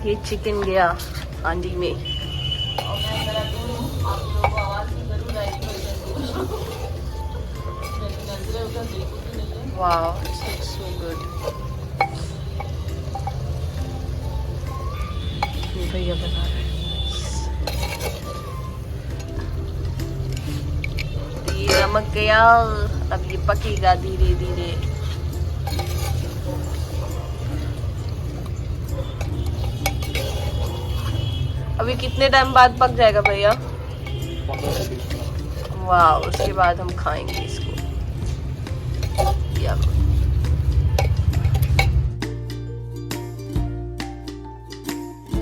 ये चिकन गया हांडी में। और मैं जरा दूर हूँ, आप लोगों को आवाज़ भी जरूर आएगी और इधर दूर हूँ। लेकिन नजरें उधर बिल्कुल भी नहीं है। Wow, it's looks so good. भैया बना रहे हैं। तो ये नमक गया, अब ये पकेगा धीरे धीरे। अभी कितने टाइम बाद पक जाएगा भैया? 15 से 20 मिनट। वाह, उसके बाद हम खाएंगे इसको। या